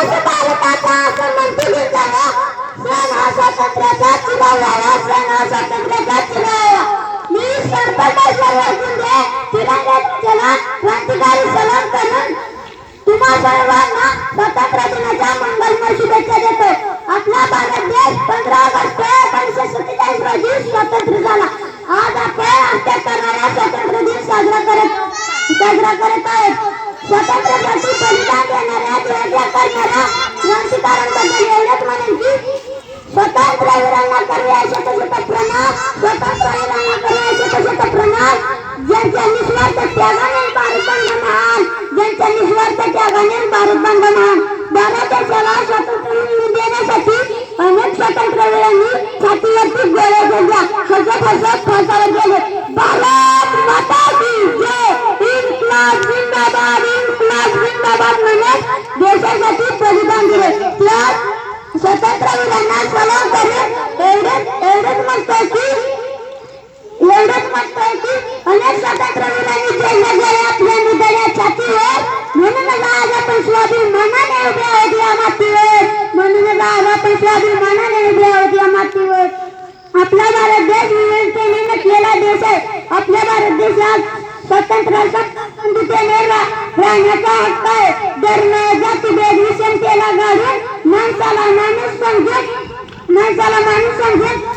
भारताचा सन्मान केला जावा. सण हा स्वातंत्र्याचा चिरावा, सण हा स्वातंत्र्याचा चिरावा. मी सरपंच शिंदे तिरंग्याला क्रांतिकारी सलाम करून तुम्हा सर्वांना स्वातंत्र्य दिनाच्या मंगलमय शुभेच्छा देतो. आपला भारत देश 15 ऑगस्ट 1947 रोजी स्वतंत्र झाला. आज आपण 78 स्वातंत्र्य दिन साजरा करत आहोत. स्वातंत्र्यासाठी बलिदान देणाऱ्या देशाच्या करणाऱ्या क्रांतिकारकांबद्दल एवढंच म्हणेन की स्वातंत्र्यवीरांना करूया शतशत प्रणाम. स्वातंत्र्यवीरांना करूया शतशत प्रणाम. ज्यांच्या निस्वार्थ त्यागाने भारत बंद महान, ज्यांच्या निस्वार्थ त्यागाने भारत बंद महान. भारत देशाला स्वातंत्र्य मिळवून देण्यासाठी अनेक स्वातंत्र्यवीरांनी छातीवरती गोळ्या घेतल्या, हसत फासाला गेले. भारत माता की जय. इन्क्लाब जिंदाबाद, इन्क्लाब जिंदाबाद म्हणत देशासाठी बलिदान दिले. त्या स्वातंत्र्यवीरांना सलाम करून एवढंच म्हणतोय की अनेक स्वातंत्र्यवीरांनी जेलला गेले आपल्या हृदया छातीवर. म्हणूनच आज आपण स्वाभिमानाने उभे आहोत या मातीवर. म्हणूनच आज आपण स्वाभिमानाने उभे आहोत या मातीवर. आपला भारत देश विविधतेने नटलेला देश आहे. आपल्या भारत देशात स्वातंत्र्याचा संधीने राहण्याचा हक्क आहे. धर्म जातीभेद विषमतेला गाडून माणसाला माणूस समजून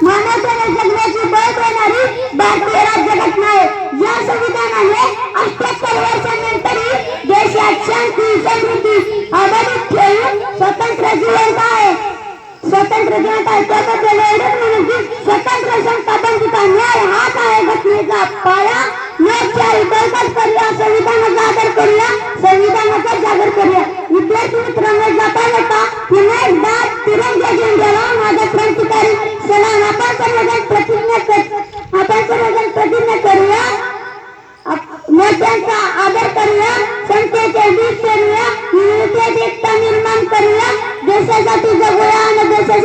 मानवतेने जगण्याची बळ देणारी भारतीय राज्यघटना आहे. या संविधानाने 78 वर्षांनंतरही देशात शांती समृद्धी अबाधित ठेवून स्वातंत्र्य जिवंत आहे. त्याबद्दल एवढंच म्हणून की स्वतंत्र संस्था बंधुता न्याय हाच आहे घटनेचा पाया. लोकशाही बळकट करूया, संविधानाचा आदर करूया, संविधानाचा जागर करूया. विद्यार्थी मित्रांनो, जाता येता पुन्हा एकदा तिरंग्या झेंड्याला माझा क्रांतिकारी सलाम. आपण सर्वजण प्रतिज्ञा करूया. मोठ्यांचा आदर करूया, संख्येचे वीज करूया, विविधतेत एकता निर्माण करूया. देशासाठी जगूया आणि देशासाठी